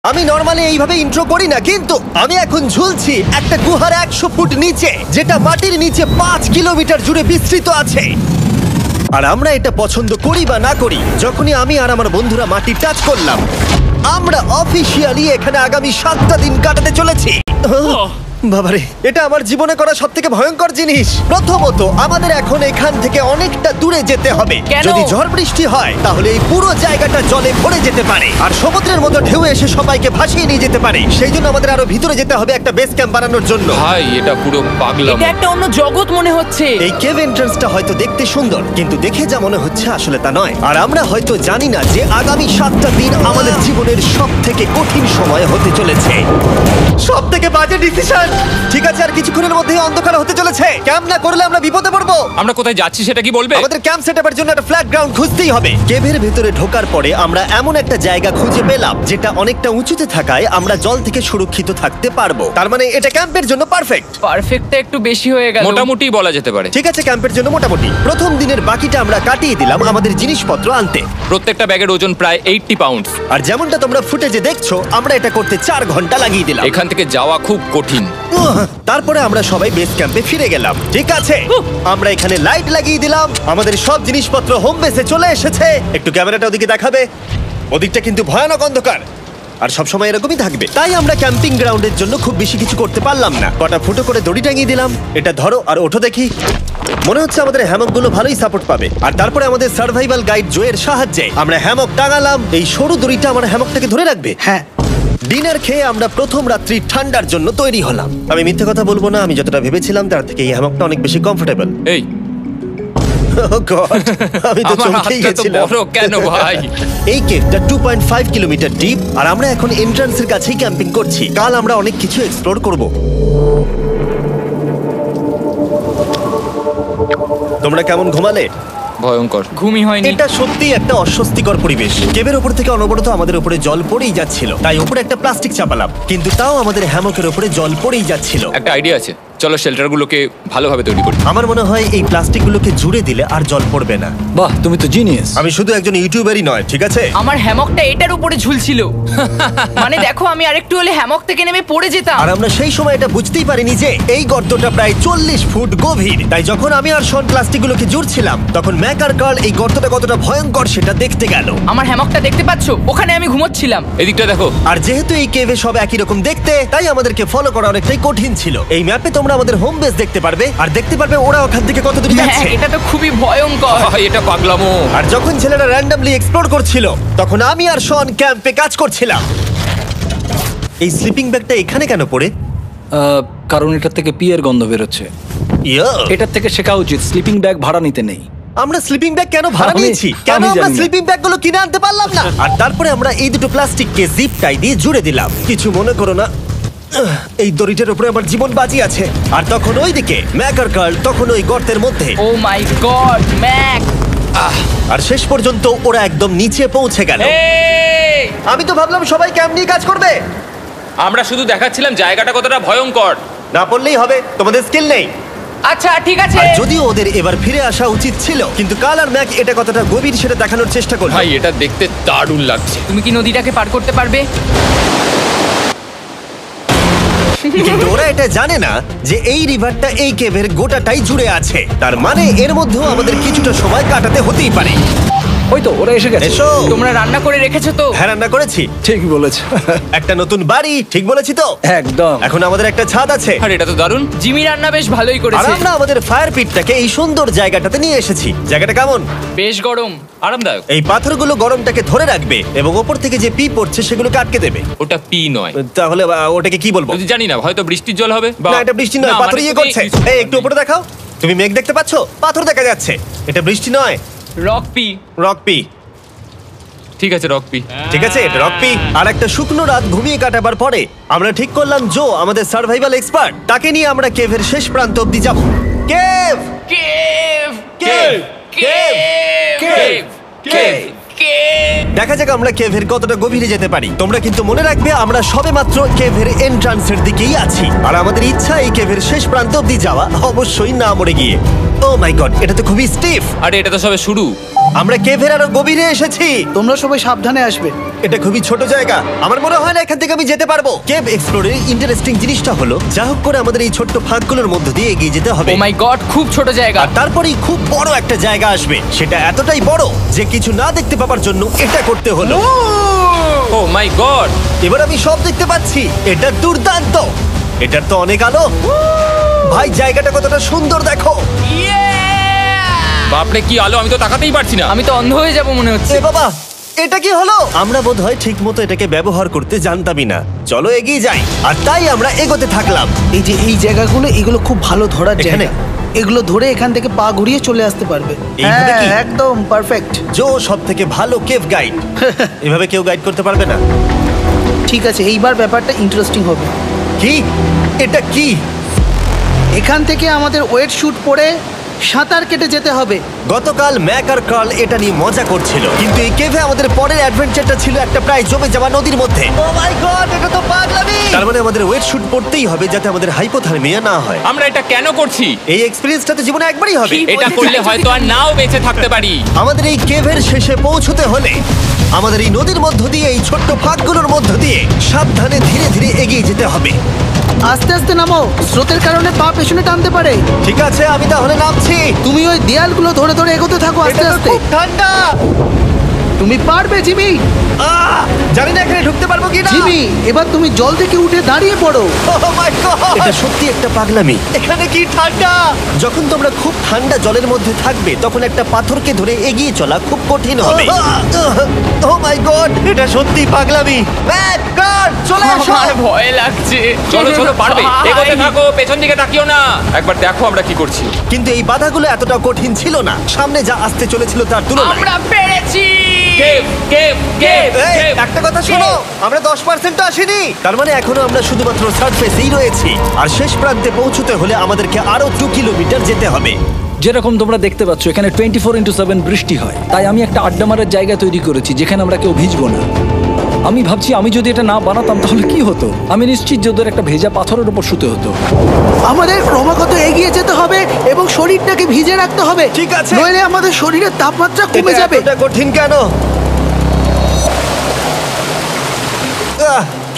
আমি নরমালি এইভাবে ইন্ট্রো করি না, কিন্তু আমি এখন ঝুলছি একটা গুহার 100 ফুট নিচে, যেটা মাটির নিচে 5 কিলোমিটার জুড়ে বিস্তৃত আছে। আর আমরা এটা পছন্দ করি বা না করি, যখনই আমি আর আমার বন্ধুরা মাটি টাচ করলাম, আমরা অফিসিয়ালি এখানে আগামী 7টা দিন কাটাতে চলেছি। বাবারে, এটা আমার জীবনে করা সবথেকে ভয়ঙ্কর জিনিস। প্রথমত, আমাদের এখন এখান থেকে অনেকটা দূরে যেতে হবে। কেন? যদি ঝড় বৃষ্টি হয় তাহলে এই পুরো জায়গাটা জলে ভরে যেতে পারে, আর সমুদ্রের মতো ঢেউ এসে সবাইকে ভাসিয়ে নিয়ে যেতে পারে। সেই জন্য আমাদের আরো ভিতরে যেতে হবে একটা বেস ক্যাম্প বানানোর জন্য। ভাই এটা পুরো পাগলাম। এটা একটা অন্য জগৎ মনে হচ্ছে। এই কেভ এন্ট্রান্সটা হয়তো দেখতে সুন্দর, কিন্তু দেখে যা মনে হচ্ছে আসলে তা নয়। আর আমরা হয়তো জানি না যে আগামী 7টা দিন আমাদের জীবনের সব থেকে কঠিন সময় হতে চলেছে। সব থেকে বাজে ডিসিশন। ঠিক আছে, আর কিছুক্ষণের মধ্যেই অন্ধকার হতে চলেছে। ক্যাম্প না করলে আমরা বিপদে পড়বো। আমরা কোথায় যাচ্ছি সেটা কি বলবে? আমাদের ক্যাম্প সেটআপের জন্য একটা ফ্ল্যাট গ্রাউন্ড খুঁজতেই হবে। কেভের ভেতরে ঢোকার পরে আমরা এমন একটা জায়গা খুঁজে পেলাম যেটা অনেকটা উঁচুতে থাকায় আমরা জল থেকে সুরক্ষিত থাকতে পারবো। তার মানে এটা ক্যাম্পের জন্য পারফেক্ট। পারফেক্টটা একটু বেশি হয়ে গেল। মোটামুটি বলা যেতে পারে। ঠিক আছে, ক্যাম্পের জন্য মোটামুটি। প্রথম দিনের বাকিটা আমরা কাটিয়ে দিলাম আমাদের জিনিসপত্র আনতে। প্রত্যেকটা ব্যাগের ওজন প্রায় 80 পাউন্ডস। আর যেমনটা তোমরা ফুটেজে দেখছো, আমরা এটা করতে 4 ঘন্টা লাগিয়ে দিলাম। এখান থেকে যাওয়া খুব কঠিন। তারপরে আমরা সবাই বেস ক্যাম্পে ফিরে গেলাম। ঠিক আছে, আমরা এখানে লাইট লাগিয়ে দিলাম। আমাদের সব জিনিসপত্র হোম বেসে চলে এসেছে। একটু ক্যামেরাটা ওদিকে দেখাবে? ওদিকটা কিন্তু ভয়ানক অন্ধকার, আর সবসময় এরকমই থাকবে। তাই আমরা ক্যাম্পিং গ্রাউন্ডের জন্য খুব বেশি কিছু করতে পারলাম না। কটা ফুটো করে দড়ি টাঙিয়ে দিলাম। এটা ধরো আর ওঠো দেখি। মনে হচ্ছে আমাদের হ্যামকগুলো ভালোই সাপোর্ট পাবে। আর তারপরে আমাদের সার্ভাইভাল গাইড জোয়ের সাহায্যে আমরা হ্যামক টাঙালাম। এই সরু দড়িটা আমার হ্যামকটাকে ধরে রাখবে। হ্যাঁ, ডিনার খেয়ে আমরা প্রথম রাত্রি ঠান্ডার জন্য তৈরি হলাম। আমি মিথ্যে কথা বলবো না, আমি যতটা ভেবেছিলাম তার থেকে এই হ্যামকটা অনেক বেশি কমফোর্টেবল। এই আমি তো আমার চমকেই হাতটা তো গেছিলাম। বড় কেন ভাই? এই কেভটা 2.5 কিলোমিটার ডিপ, আর আমরা এখন এন্ট্রান্সের কাছেই ক্যাম্পিং করছি। কাল আমরা অনেক কিছু এক্সপ্লোর করব। তোমরা কেমন ঘুমালে? ভয়ঙ্কর। ঘুমই হয়নি। এটা সত্যিই একটা অস্বস্তিকর পরিবেশ। কেভের উপর থেকে অনবরত আমাদের উপরে জল পড়েই যাচ্ছিল, তাই উপরে একটা প্লাস্টিক চাপালাম, কিন্তু তাও আমাদের হ্যামকের উপরে জল পড়েই যাচ্ছিল। একটা আইডিয়া আছে, চলো শেল্টারগুলোকে ভালোভাবে তৈরি করি। আমার মনে হয় এই প্লাস্টিকগুলোকে জুড়ে দিলে আর জল পড়বে না। বাহ, তুমি তো জিনিয়াস। আমি শুধু একজন ইউটিউবারই নয়, ঠিক আছে? আমার হ্যামকটা এটার উপরে ঝুলছিল। মানে দেখো, আমি আরেকটু হলে হ্যামক থেকে নেমে পড়ে যেতাম। আর আমরা সেই সময় এটা বুঝতেই পারিনি যে এই গর্তটা প্রায় 40 ফুট গভীর। তাই যখন আমি আর শন প্লাস্টিকগুলোকে জুড়ছিলাম, তখন ম্যাক আর কার্ল এই গর্তটা কতটা ভয়ঙ্কর সেটা দেখতে গেল। আমার হ্যামকটা দেখতে পাচ্ছো? ওখানে আমি ঘুমোচ্ছিলাম। এদিকটা দেখো। আর যেহেতু এই কেভে সব একই রকম দেখতে, তাই আমাদেরকে ফলো করা অনেকটাই কঠিন ছিল। এই ম্যাপে তোমরা আমাদের হোম বেস দেখতে পারবে, আর দেখতে পারবে ওরা ওখান থেকে কত দূর হ্যাঁ, যাচ্ছে। এটা তো খুবই ভয়ঙ্কর। ভাই এটা পাগলামো। আর যখন ছেলেরা র্যান্ডমলি এক্সপ্লোর করছিল, তখন আমি আর শন ক্যাম্পে কাজ করছিলাম। এই স্লিপিং ব্যাগটা এখানে কেন পড়ে? কারণ এটার থেকে পিয়ের গন্ধ বেরোচ্ছে। ইয়া, এটার থেকে শেখা উচিত স্লিপিং ব্যাগ ভাড়া নিতে নেই। আমরা স্লিপিং ব্যাগ কেন ভাড়া আমি- নিয়েছি? কেন আমি আমরা জানি না। স্লিপিং ব্যাগ গুলো কিনে আনতে পারলাম না? আর তারপরে আমরা এই দুটো প্লাস্টিককে জিপ টাই দিয়ে জুড়ে দিলাম। কিছু মনে করো না, এই দড়িটার উপরে আমার জীবন বাজি আছে। আর তখন ওইদিকে ম্যাক আর কার্ল তখন ওই গর্তের মধ্যে। ও মাই গড, ম্যাক! আর শেষ পর্যন্ত ওরা একদম নিচে পৌঁছে গেল। এই! আমি তো ভাবলাম সবাই ক্যাম্প নিয়ে কাজ করবে। আমরা শুধু দেখাচ্ছিলাম জায়গাটা কতটা ভয়ঙ্কর। না পড়লেই হবে, তোমাদের স্কিল নেই। আচ্ছা ঠিক আছে। আর যদিও ওদের এবার ফিরে আসা উচিত ছিল, কিন্তু কাল আর ম্যাক এটা কতটা গভীর সেটা দেখানোর চেষ্টা করলো। ভাই এটা দেখতে দারুণ লাগছে। তুমি কি নদীটাকে পার করতে পারবে? কিন্তু ওরা এটা জানে না যে এই রিভারটা এই কেভের গোটাটাই জুড়ে আছে। তার মানে এর মধ্যেও আমাদের কিছুটা সময় কাটাতে হতেই পারে। ওই তো ওরা এসে গেছে। এসো। তোমরা রান্না করে রেখেছো তো? হ্যাঁ, রান্না করেছি। ঠিক বলেছ। একটা নতুন বাড়ি, ঠিক বলেছি তো? একদম। এখন আমাদের একটা ছাদ আছে। আর এটা তো দারুণ। জিমি রান্না বেশ ভালোই আর করেছে। আমরা আমাদের ফায়ার পিটটাকে এই সুন্দর জায়গাটাতে নিয়ে এসেছি। জায়গাটা কেমন? বেশ গরম। আরামদায়ক। এই পাথরগুলো গরমটাকে ধরে রাখবে এবং ওপর থেকে যে পি পড়ছে সেগুলোকে আটকে দেবে। ওটা পি নয়। তাহলে ওটাকে কি বলবো? যদি জানি না, হয়তো বৃষ্টির জল হবে বা না, এটা বৃষ্টি নয়, না, পাথর মানে ইয়ে তুমি- করছে। এই একটু উপরে দেখাও। তুমি মেঘ দেখতে পাচ্ছো? পাথর দেখা যাচ্ছে। এটা বৃষ্টি নয়, রক পি। Rock P. ঠিক আছে, রক পি। ঠিক আছে, এটা রক পি। আর একটা শুকনো রাত ঘুমিয়ে কাটাবার পরে আমরা ঠিক করলাম জো আমাদের সার্ভাইভাল এক্সপার্ট, তাকে নিয়ে আমরা কেভের শেষ প্রান্ত অব্দি যাব। Cave, cave! Cave, cave! Cave, cave. Cave! দেখা যাক আমরা কেভের কতটা গভীরে যেতে পারি। তোমরা কিন্তু মনে রাখবে আমরা সবেমাত্র কেভের এন্ট্রান্সের দিকেই আছি, আর আমাদের ইচ্ছা এই কেভের শেষ প্রান্ত অব্দি যাওয়া, অবশ্যই না মরে গিয়ে। ও মাই গড, এটা তো খুবই স্টিফ। আরে এটা তো সবে শুরু। আমরা কেভের আরো গভীরে এসেছি। তোমরা সবাই সাবধানে আসবে। এটা খুবই ছোট জায়গা, আমার মনে হয় না এখান থেকে আমি যেতে পারবো। কেভ এক্সপ্লোরের ইন্টারেস্টিং জিনিসটা হলো যা হোক করে আমাদের এই ছোট্ট ফাঁকগুলোর মধ্য দিয়ে এগিয়ে যেতে হবে, ও মাই গড, খুব ছোট জায়গা। আর তারপরেই খুব বড় একটা জায়গা আসবে, সেটা এতটাই বড় যে কিছু না দেখতে পাওয়ার জন্য এটা করতে হলো। ও মাই গড! এবার আমি সব দেখতে পাচ্ছি, এটা দুর্দান্ত। এটার তো অনেক আলো। ভাই জায়গাটা কতটা সুন্দর দেখো। বাপরে কি আলো, আমি তো তাকাতেই পারছি না। আমি তো অন্ধ হয়ে যাব মনে হচ্ছে। এ বাবা, এটা কি হলো? আমরা বোধহয় ঠিক মতো এটাকে ব্যবহার করতে জানতামই না। চলো এগিয়ে যাই। আর তাই আমরা এগোতে থাকলাম। এই যে এই জায়গাগুলো, এগুলো খুব ভালো ধরার এখানে? জায়গা। এগুলো ধরে এখান থেকে পা ঘুরিয়ে চলে আসতে পারবে। এইভাবে কি? হ্যাঁ, একদম পারফেক্ট। জো সব থেকে ভালো কেভ গাইড। এভাবে কেউ গাইড করতে পারবে না। ঠিক আছে, এইবার ব্যাপারটা ইন্টারেস্টিং হবে। কি? এটা কি? এখান থেকে আমাদের ওয়েট শুট পরে সাঁতার কেটে যেতে হবে। গতকাল ম্যাক আর কার্ল এটা নিয়ে মজা করছিল, কিন্তু এই কেভে আমাদের পরের অ্যাডভেঞ্চারটা ছিল একটা প্রায় জমে যাওয়া নদীর মধ্যে। ও মাই গড, এটা তো পাগলামি! তার মানে আমাদের ওয়েট শুট পড়তেই হবে যাতে আমাদের হাইপোথার্মিয়া না হয়। আমরা এটা কেন করছি? এই এক্সপেরিয়েন্সটা তো জীবনে একবারই হবে। কি? এটা করলে হয়তো আর নাও বেঁচে থাকতে পারি। আমাদের এই কেভের শেষে পৌঁছতে হলে আমাদের এই নদীর মধ্য দিয়ে, এই ছোট্ট ফাঁকগুলোর মধ্য দিয়ে সাবধানে ধীরে ধীরে এগিয়ে যেতে হবে। আস্তে আস্তে নামো, স্রোতের কারণে পা পেছনে টানতে পারে। ঠিক আছে, আমি তাহলে নামছি। তুমি ওই দেয়ালগুলো ধরে ধরে এগোতে থাকো আস্তে এটা তো আস্তে। খুব ঠান্ডা। তুমি পারবে জিমি। জানি না এখানে ঢুকতে পারবো কি না। জিমি, এবার তুমি জল থেকে উঠে দাঁড়িয়ে পড়ো। এটা সত্যি একটা পাগলামি। এখানে কি ঠান্ডা! যখন তোমরা খুব ঠান্ডা জলের মধ্যে থাকবে তখন একটা পাথরকে ধরে এগিয়ে চলা খুব কঠিন হবে। ও মাই গড, এটা সত্যি পাগলামি। ম্যাক, গড, চলে আসো। আমার ভয় লাগছে। চলো চলো, পারবে। ভাই। এগোতে থাকো, পেছন দিকে তাকিও না। একবার দেখো আমরা কি করছি। কিন্তু এই বাধাগুলো এতটা কঠিন ছিল না সামনে যা আসতে চলেছিল তার তুলনায়। আমরা পেরেছি। কেভ কেভ কেভ এই, কেভ। একটা কথা শোনো, আমরা 10% আসিনি। তার মানে এখনো আমরা শুধুমাত্র সার্ফেসেই রয়েছি, আর শেষ প্রান্তে পৌঁছতে হলে আমাদেরকে আরো 2 কিলোমিটার যেতে হবে। যেরকম তোমরা দেখতে পাচ্ছ এখানে 24/7 বৃষ্টি হয়, তাই আমি একটা আড্ডা মারার জায়গা তৈরি করেছি যেখানে আমরা কেউ ভিজবো না। আমি ভাবছি আমি যদি এটা না বানাতাম তাহলে কি হতো। আমি নিশ্চিত যে ওদের একটা ভেজা পাথরের উপর শুতে হতো। আমাদের ক্রমাগত এগিয়ে যেতে হবে এবং শরীরটাকে ভিজে রাখতে হবে। ঠিক আছে। নইলে আমাদের শরীরের তাপমাত্রা কমে এটা যাবে। এতটা কঠিন কেন?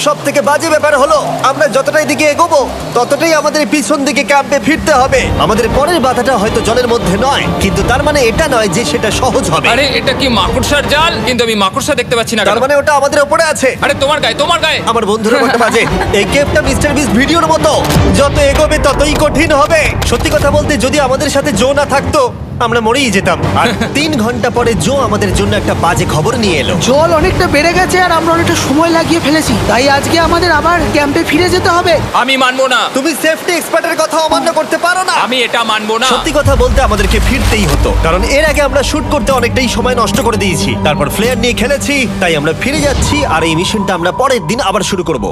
সব থেকে বাজে ব্যাপার হলো আমরা যতটাই দিকে এগোবো ততটাই আমাদের পিছন দিকে ক্যাম্পে ফিরতে হবে। আমাদের পরের বাধাটা হয়তো জলের মধ্যে নয়, কিন্তু তার মানে এটা নয় যে সেটা সহজ হবে। আরে এটা কি মাকড়সার জাল? কিন্তু আমি মাকড়সা দেখতে পাচ্ছি না কেন? তার মানে ওটা আমাদের উপরে আছে। আরে তোমার গায়ে, তোমার গায়ে। আমার বন্ধুরা বলতে বাজে। এই গেমটা মিস্টার বিস্ট ভিডিওর মতো, যত এগোবে ততই কঠিন হবে। সত্যি কথা বলতে যদি আমাদের সাথে জো না থাকতো আমরা মরেই যেতাম। আর 3 ঘন্টা পরে জো আমাদের জন্য একটা বাজে খবর নিয়ে এলো। জল অনেকটা বেড়ে গেছে আর আমরা অনেকটা সময় লাগিয়ে ফেলেছি, তাই আজকে আমাদের আবার ক্যাম্পে ফিরে যেতে হবে। আমি মানবো না। তুমি সেফটি এক্সপার্টের কথা অমান্য করতে পারো না। আমি এটা মানবো না। সত্যি কথা বলতে আমাদেরকে ফিরতেই হতো, কারণ এর আগে আমরা শুট করতে অনেকটাই সময় নষ্ট করে দিয়েছি। তারপর ফ্লেয়ার নিয়ে খেলেছি, তাই আমরা ফিরে যাচ্ছি আর এই মিশনটা আমরা পরের দিন আবার শুরু করব।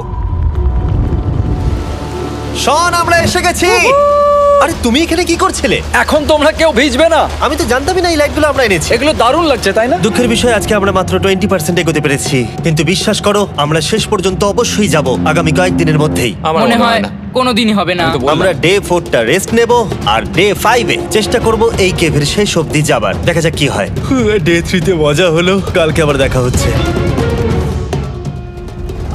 শন, আমরা এসে গেছি। আরে তুমি এখানে কি করছিলে? এখন তোমরা কেউ ভিজবে না। আমি তো জানতামই না এই লাইটগুলো আমরা এনেছি। এগুলো দারুণ লাগছে তাই না? দুঃখের বিষয় আজকে আমরা মাত্র 20% এগোতে পেরেছি, কিন্তু বিশ্বাস করো আমরা শেষ পর্যন্ত অবশ্যই যাব আগামী কয়েকদিনের মধ্যেই। আমার মনে হয় কোনোদিনই হবে না। আমি তো বললাম। আমরা ডে 4টা রেস্ট নেব আর ডে 5-এ চেষ্টা করব এই কেভের শেষ অবধি যাবার। দেখা যাক কি হয়। ডে 3-তে মজা হলো, কালকে আবার দেখা হচ্ছে।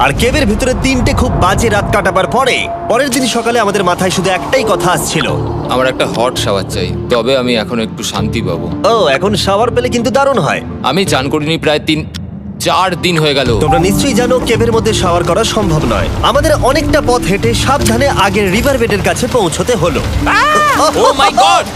আর কেভের ভিতরে 3টে খুব বাজে রাত কাটাবার পরে পরের দিন সকালে আমাদের মাথায় শুধু একটাই কথা আসছিল, আমার একটা হট শাওয়ার চাই, তবে আমি এখন একটু শান্তি পাবো। ও এখন শাওয়ার পেলে কিন্তু দারুণ হয়। আমি চান করিনি প্রায় 3-4 দিন হয়ে গেল। তোমরা নিশ্চয়ই জানো কেভের মধ্যে শাওয়ার করা সম্ভব নয়। আমাদের অনেকটা পথ হেঁটে সাবধানে আগের রিভার বেডের কাছে পৌঁছতে হলো। ও মাই গড!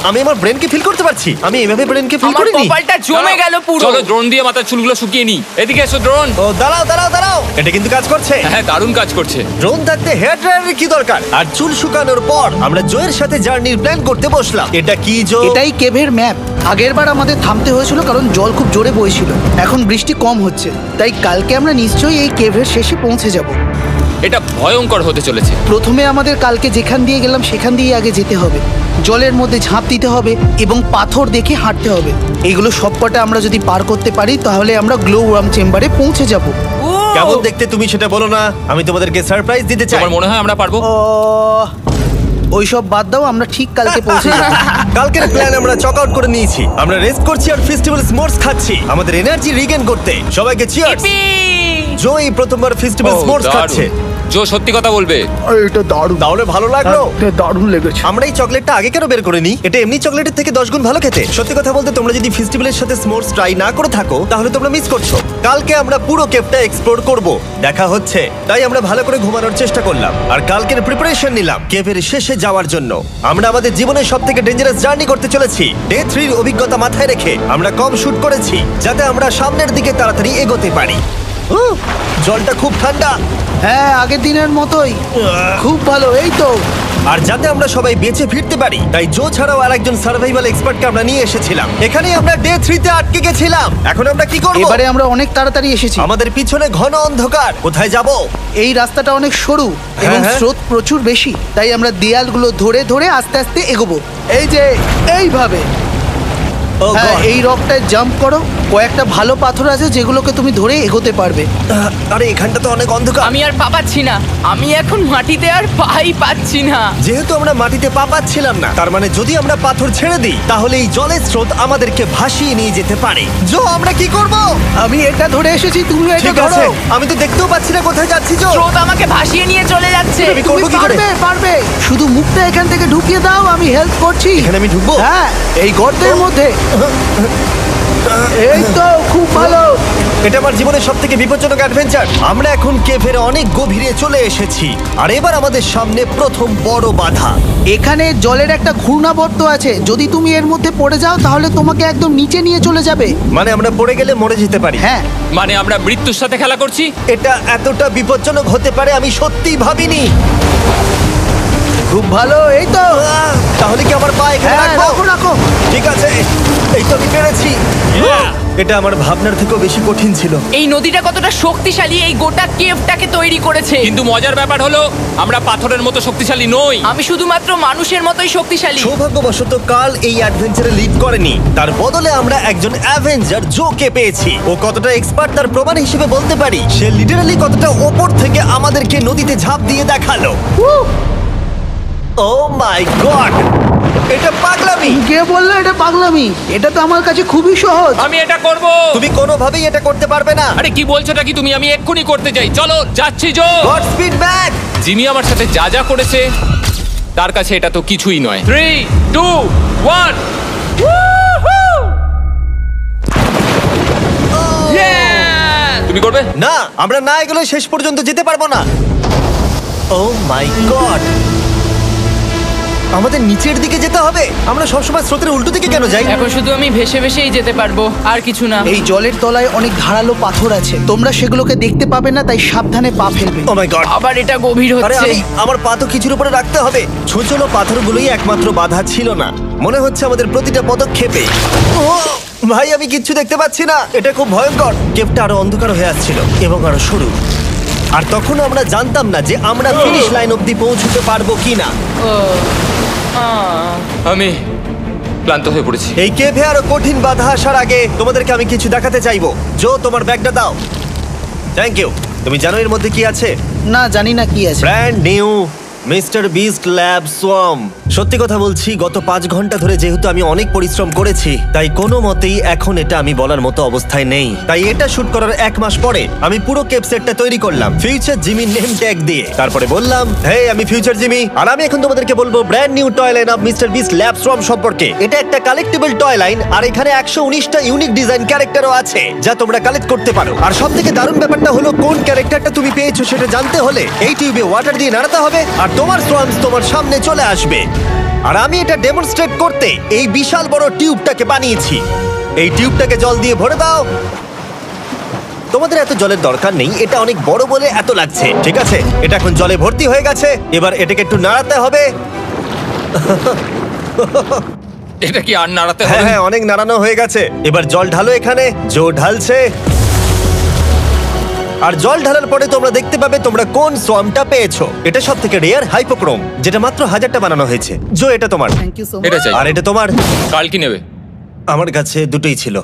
আমি আমার ব্রেনকে ফিল করতে পারছি। আমি এভাবে ব্রেনকে ফিল আমার করিনি। কপালটা জমে গেল পুরো। চলো ড্রোন দিয়ে মাথার চুলগুলো শুকিয়ে নি। এদিকে এসো ড্রোন। ও দাঁড়াও দাঁড়াও দাঁড়াও, এটা কিন্তু কাজ করছে। হ্যাঁ, দারুণ কাজ করছে। ড্রোন থাকতে হেয়ার ড্রায়ারের কি দরকার? আর চুল শুকানোর পর আমরা জোয়ের সাথে জার্নির প্ল্যান করতে বসলাম। এটা কি জো? এটাই কেভের ম্যাপ। আগেরবার আমাদের থামতে হয়েছিল কারণ জল খুব জোরে বইছিল। এখন বৃষ্টি কম হচ্ছে, তাই কালকে আমরা নিশ্চয়ই এই কেভের শেষে পৌঁছে যাব। এটা ভয়ঙ্কর হতে চলেছে। প্রথমে আমাদের কালকে যেখান দিয়ে গেলাম সেখান দিয়ে আগে যেতে হবে। জলের মধ্যে ঝাঁপ দিতে হবে এবং পাথর দেখে হাঁটতে হবে। এগুলো সবকটা আমরা যদি পার করতে পারি তাহলে আমরা গ্লো ওয়ার্ম চেম্বারে পৌঁছে যাব। কেমন দেখতে তুমি সেটা বলো না, আমি তোমাদেরকে সারপ্রাইজ দিতে চাই। তোমার মনে হয় আমরা পারবো? ওইসব বাদ দাও, আমরা ঠিক কালকে পৌঁছে যাবো। কালকের প্ল্যান আমরা চক আউট করে নিয়েছি। আমরা রেস্ট করছি আর ফেস্টিভ্যাল স্মোর্স খাচ্ছি আমাদের এনার্জি রিগেন করতে। সবাইকে চিয়ার্স। Yippee! জো এই প্রথমবার ফেস্টিভ্যাল ও, স্মোর্স দারুণ। খাচ্ছে। জো সত্যি কথা বলবে। এটা দারুণ, তাহলে ভালো লাগলো? দারুণ লেগেছে। আমরা এই চকলেটটা আগে কেন বের করিনি? এটা এমনি চকলেটের থেকে 10 গুণ ভালো খেতে। সত্যি কথা বলতে তোমরা যদি ফেস্টিভ্যালের সাথে স্মোর্স ট্রাই না করে থাকো তাহলে তোমরা মিস করছো। কালকে আমরা পুরো কেভটা এক্সপ্লোর করব, দেখা হচ্ছে। তাই আমরা ভালো করে ঘুমানোর চেষ্টা করলাম আর কালকের প্রিপারেশন নিলাম কেভের শেষে যাওয়ার জন্য। আমরা আমাদের জীবনের সবথেকে ডেঞ্জারাস জার্নি করতে চলেছি। ডে 3 এর অভিজ্ঞতা মাথায় রেখে আমরা কম শুট করেছি যাতে আমরা সামনের দিকে তাড়াতাড়ি এগোতে পারি। জলটা খুব ঠান্ডা হ্যাঁ, আগের দিনের মতোই খুব ভালো। এই তো আর যাতে আমরা সবাই বেঁচে ফিরতে পারি তাই জো ছাড়াও আরেকজন সার্ভাইভাল এক্সপার্টকে আমরা নিয়ে এসেছিলাম। এখানেই আমরা ডে 3 তে আটকে গেছিলাম। এখন আমরা কি করব? এবারে আমরা অনেক তাড়াতাড়ি এসেছি। আমাদের পিছনে ঘন অন্ধকার, কোথায় যাব? এই রাস্তাটা অনেক সরু এবং হ্যাঁ। স্রোত প্রচুর বেশি, তাই আমরা দেয়ালগুলো ধরে ধরে আস্তে আস্তে এগোবো। এই যে এইভাবে। ও হ্যাঁ, God! এই রকটায় জাম্প করো। কয়েকটা ভালো পাথর আছে যেগুলোকে তুমি ধরে এগোতে পারবে। আরে এখানটা তো অনেক অন্ধকার। আমি আর পা পাচ্ছি না, আমি এখন মাটিতে আর পাই পাচ্ছি না। যেহেতু আমরা মাটিতে পা পাচ্ছিলাম না, তার মানে যদি আমরা পাথর ছেড়ে দিই তাহলে এই জলের স্রোত আমাদেরকে ভাসিয়ে নিয়ে যেতে পারে। জো, আমরা কি করব? আমি এটা ধরে এসেছি, তুমি এটা ঠিক আছে, ধরো। আমি তো দেখতেও পাচ্ছি না কোথায় যাচ্ছি। জো, স্রোত আমাকে ভাসিয়ে নিয়ে চলে যাচ্ছে। আমি তুমি করবো কি করে? পারবে, পারবে। শুধু মুখটা এখান থেকে ঢুকিয়ে দাও, আমি হেল্প করছি। এখানে আমি ঢুকবো? হ্যাঁ, এই গর্তের মধ্যে। এই তো, খুব ভালো। এটা আমার জীবনের সবথেকে বিপজ্জনক অ্যাডভেঞ্চার। আমরা এখন কেভের অনেক গভীরে চলে এসেছি আর এবার আমাদের সামনে প্রথম বড় বাধা। এখানে জলের একটা ঘূর্ণাবর্ত আছে, যদি তুমি এর মধ্যে পড়ে যাও তাহলে তোমাকে একদম নিচে নিয়ে চলে যাবে। মানে আমরা পড়ে গেলে মরে যেতে পারি। হ্যাঁ, মানে আমরা মৃত্যুর সাথে খেলা করছি। এটা এতটা বিপজ্জনক হতে পারে আমি সত্যিই ভাবিনি। খুব ভালো। এই তো, তাহলে কি আমার পা এখানে হ্যাঁ, রাখবো? রাখো রাখো। ঠিক আছে, এই তো আমি পেরেছি। এটা আমার ভাবনার থেকেও বেশি কঠিন ছিল। এই নদীটা কতটা শক্তিশালী এই গোটা কেভটাকে তৈরি করেছে। কিন্তু মজার ব্যাপার হলো আমরা পাথরের মতো শক্তিশালী নই। আমি শুধুমাত্র মানুষের মতোই শক্তিশালী। সৌভাগ্যবশত কাল এই অ্যাডভেঞ্চারে লিড করেনি, তার বদলে আমরা একজন অ্যাভেঞ্জার জোকে পেয়েছি। ও কতটা এক্সপার্ট তার প্রমাণ হিসেবে বলতে পারি। সে লিটারালি কতটা ওপর থেকে আমাদেরকে নদীতে ঝাঁপ দিয়ে দেখালো। ও মাই গড, এটা পাগলামি। কে বললো এটা পাগলামি? এটা তো আমার কাছে খুবই সহজ। আমি এটা করব। তুমি কোনোভাবেই এটা করতে পারবে না। আরে কি বলছোটা কি তুমি? আমি এক্ষুনি করতে চাই। চলো যাচ্ছি Joe. God speed back. Jimmy আমার সাথে যা যা করেছে তার কাছে এটা তো কিছুই নয়। 3, 2, 1। তুমি করবে? না, আমরা না এগুলো শেষ পর্যন্ত যেতে পারবো না। ও মাই গড, আমাদের নিচের দিকে যেতে হবে। আমরা সবসময় স্রোতের উল্টো দিকে কেন যাই? এখন শুধু আমি ভেসে ভেসেই যেতে পারবো, আর কিছু না। এই জলের তলায় অনেক ধারালো পাথর আছে, তোমরা সেগুলোকে দেখতে পাবে না, তাই সাবধানে পা ফেলবে। ও মাই গড, আবার এটা গভীর আরে হচ্ছে। আমার পা তো কিছুর উপরে রাখতে হবে। ছোট পাথরগুলোই একমাত্র বাধা ছিল না, মনে হচ্ছে আমাদের প্রতিটা পদক্ষেপে। ও ভাই, আমি কিচ্ছু দেখতে পাচ্ছি না। এটা খুব ভয়ঙ্কর। কেভটা আরো অন্ধকার হয়ে আসছিল এবং আরো সরু। আর তখন আমরা জানতাম না যে আমরা ফিনিশ লাইন অবধি পৌঁছতে পারবো কিনা। আমি ক্লান্ত হয়ে পড়েছি। এই কেভে আরো কঠিন বাধা আসার আগে তোমাদেরকে আমি কিছু দেখাতে চাইবো। জো, তোমার ব্যাগটা দাও। Thank you. তুমি জানো এর মধ্যে কি আছে? না, জানি না কি আছে। Brand new mister beast lab swamp. সত্যি কথা বলছি, গত 5 ঘন্টা ধরে যেহেতু আমি অনেক পরিশ্রম করেছি, তাই কোনো মতেই এখন এটা আমি বলার মতো অবস্থায় নেই। তাই এটা শুট করার 1 মাস পরে আমি পুরো কেপ সেটটা তৈরি করলাম ফিউচার জিমি নেম ট্যাগ দিয়ে। তারপরে বললাম, হে, আমি ফিউচার জিমি, আর আমি এখন তোমাদেরকে বলবো brand new toy line of mister beast lab swamp সম্পর্কে। এটা একটা কালেক্টেবল টয় লাইন, আর এখানে 119টা ইউনিক ডিজাইন ক্যারেক্টারও আছে যা তোমরা কালেক্ট করতে পারো। আর সবথেকে দারুণ ব্যাপারটা হলো, কোন ক্যারেক্টারটা তুমি পেয়েছো সেটা জানতে হলে এই টিউবে ওয়াটার দিয়ে নাড়াতে হবে আর তোমার সোয়ামস তোমার সামনে চলে আসবে। আর আমি এটা ডেমনস্ট্রেট করতে এই বিশাল বড় টিউবটাকে বানিয়েছি। এই টিউবটাকে জল দিয়ে ভরে দাও। তোমাদের এত জলের দরকার নেই, এটা অনেক বড় বলে এত লাগছে। ঠিক আছে, এটা এখন জলে ভর্তি হয়ে গেছে। এবার এটাকে একটু নাড়াতে হবে। এটা কি আর নাড়াতে হ্যাঁ হবে? হ্যাঁ, অনেক নাড়ানো হয়ে গেছে। এবার জল ঢালো এখানে। জো ঢালছে। আর জল ঢালার পরে তোমরা দেখতে পাবে তোমরা কোন সোয়ামটা পেয়েছো। এটা সব থেকে রেয়ার হাইপোক্রোম, যেটা মাত্র 1000টা বানানো হয়েছে। জো, এটা তোমার। Thank you so much. এটা চাই। আর এটা তোমার। কাল কি নেবে? আমার কাছে দুটোই ছিল।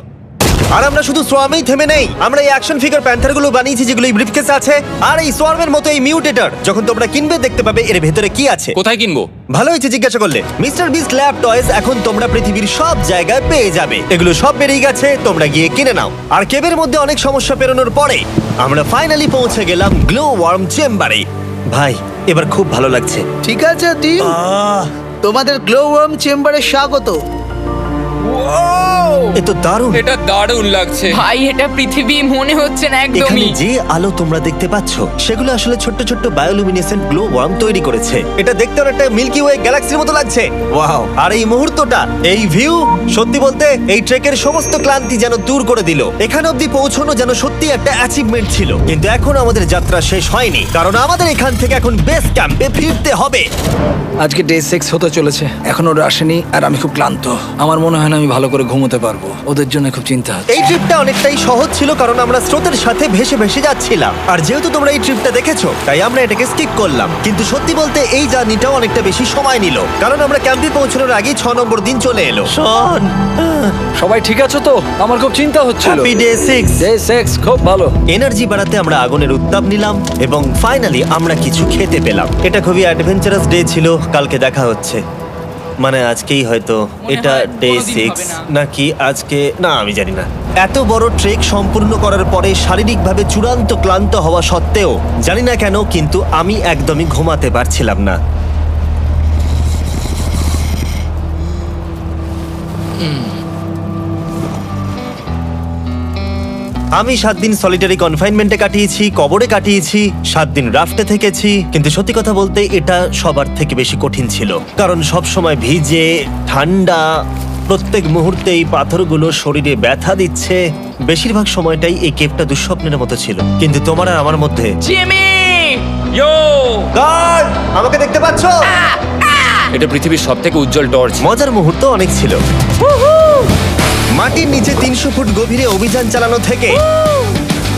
আর আমরা শুধু সোয়ামেই থেমে নেই, আমরা এই অ্যাকশন ফিগার প্যান্থার গুলো বানিয়েছি যেগুলো এই ব্রিফকেসে আছে। আর এই সোয়ার্মের মতো এই মিউটেটর যখন তোমরা কিনবে দেখতে পাবে এর ভেতরে কি আছে। কোথায় কিনবো? ভালো হয়েছে জিজ্ঞাসা করলে। মিস্টার বিস্ট ল্যাব টয়েস এখন তোমরা পৃথিবীর সব জায়গায় পেয়ে যাবে। এগুলো সব বেরিয়ে গেছে, তোমরা গিয়ে কিনে নাও। আর কেবের মধ্যে অনেক সমস্যা পেরোনোর পরে আমরা ফাইনালি পৌঁছে গেলাম গ্লো ওয়ার্ম চেম্বারে। ভাই এবার খুব ভালো লাগছে। ঠিক আছে টিম, তোমাদের গ্লো ওয়ার্ম চেম্বারে স্বাগত। এ তো দারুণ। এটা দারুণ লাগছে। ভাই এটা পৃথিবী মনে হচ্ছে না এখানে একদমই। যে আলো তোমরা দেখতে পাচ্ছ সেগুলো আসলে ছোট্ট ছোট্ট বায়োলুমিনেসেন্ট গ্লো ওয়ার্ম তৈরি করেছে। এটা দেখতে অনেকটা মিল্কি ওয়ে গ্যালাক্সির মতো লাগছে। ওয়াও! আর এই মুহূর্তটা, এই ভিউ, সত্যি বলতে এই ট্রেকের সমস্ত ক্লান্তি যেন দূর করে দিল। এখান অবধি পৌঁছানো যেন সত্যি একটা অ্যাচিভমেন্ট ছিল। কিন্তু এখন আমাদের যাত্রা শেষ হয়নি, কারণ আমাদের এখান থেকে এখন বেস ক্যাম্পে ফিরতে হবে। আজকে ডে 6 হতে চলেছে, এখনো ওরা আসেনি আর আমি খুব ক্লান্ত। আমার মনে হয় না আমি ভালো করে ঘুমোতে পারবো, ওদের জন্য খুব চিন্তা হচ্ছে। এই ট্রিপটা অনেকটাই সহজ ছিল কারণ আমরা স্রোতের সাথে ভেসে ভেসে যাচ্ছিলাম। আর যেহেতু তোমরা এই ট্রিপটা দেখেছো তাই আমরা এটাকে স্কিপ করলাম। কিন্তু সত্যি বলতে এই জার্নিটাও অনেকটা বেশি সময় নিল, কারণ আমরা ক্যাম্পে পৌঁছানোর আগেই 6 নম্বর দিন চলে এলো। শন, সবাই ঠিক আছো তো? আমার খুব চিন্তা হচ্ছিল। Happy day 6। ডে 6 খুব ভালো। এনার্জি বাড়াতে আমরা আগুনের উত্তাপ নিলাম এবং ফাইনালি আমরা কিছু খেতে পেলাম। এটা খুবই অ্যাডভেঞ্চারাস ডে ছিল। কালকে দেখা হচ্ছে, মানে আজকেই হয়তো। এটা হয় ডে কোনোদিন 6 হবে না। নাকি আজকে, না আমি জানি না। এত বড় ট্রেক সম্পূর্ণ করার পরে শারীরিকভাবে চূড়ান্ত ক্লান্ত হওয়া সত্ত্বেও জানি না কেন কিন্তু আমি একদমই ঘুমাতে পারছিলাম না। আমি 7 দিন সলিটারি কনফাইনমেন্টে কাটিয়েছি, কবরে কাটিয়েছি, 7 দিন রাফটে থেকেছি। কিন্তু সত্যি কথা বলতে এটা সবার থেকে বেশি কঠিন ছিল, কারণ সব সময় ভিজে, ঠান্ডা, প্রত্যেক মুহূর্তে এই পাথরগুলো শরীরে ব্যথা দিচ্ছে। বেশিরভাগ সময়টাই এই কেভটা দুঃস্বপ্নের মতো ছিল। কিন্তু তোমার আর আমার মধ্যে জিমি! ইয়ো! গার্ড, আমাকে দেখতে পাচ্ছো? এটা পৃথিবীর সবথেকে উজ্জ্বল টর্চ। মজার মুহূর্ত অনেক ছিল। মাটির নিচে 300 ফুট গভীরে অভিযান চালানো থেকে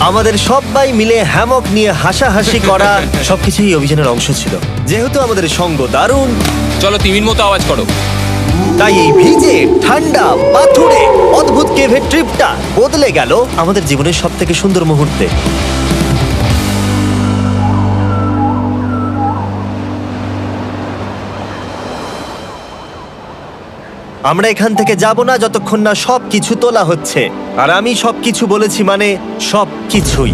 আমাদের সবাই মিলে হ্যামক নিয়ে হাসাহাসি করা সবকিছুই এই অভিযানের অংশ ছিল। যেহেতু আমাদের সঙ্গ দারুণ, চলো তিমির মতো আওয়াজ করো। তাই এই ভিজে, ঠান্ডা, পাথুরে অদ্ভুত কেভের ট্রিপটা বদলে গেল আমাদের জীবনের সব থেকে সুন্দর মুহূর্তে। আমরা এখান থেকে যাব না যতক্ষণ না সবকিছু তোলা হচ্ছে। আর আমি সবকিছু বলেছি মানে সবকিছুই।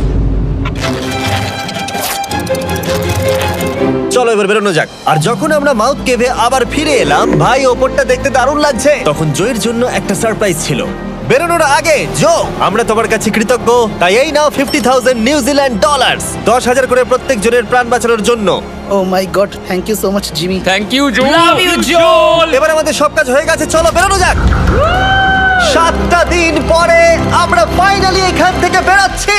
চলো এবার বেরোনো যাক। আর যখন আমরা মাউথ কেভে আবার ফিরে এলাম, ভাই ওপরটা দেখতে দারুণ লাগছে। তখন জয়ের জন্য একটা সারপ্রাইজ ছিল। বেরোনোর আগে জো, আমরা তোমার কাছে কৃতজ্ঞ। তাই এই নাও $50,000 নিউজিল্যান্ড ডলার্স, 10,000 করে প্রত্যেক জনের প্রাণ বাঁচানোর জন্য। Oh my God, thank you so much Jimmy. Thank you Joe. Love you, Joel! এবার আমাদের সব কাজ হয়ে গেছে, চলো বেরোনো যাক। 7টা দিন পরে আমরা ফাইনালি এখান থেকে বেরোচ্ছি।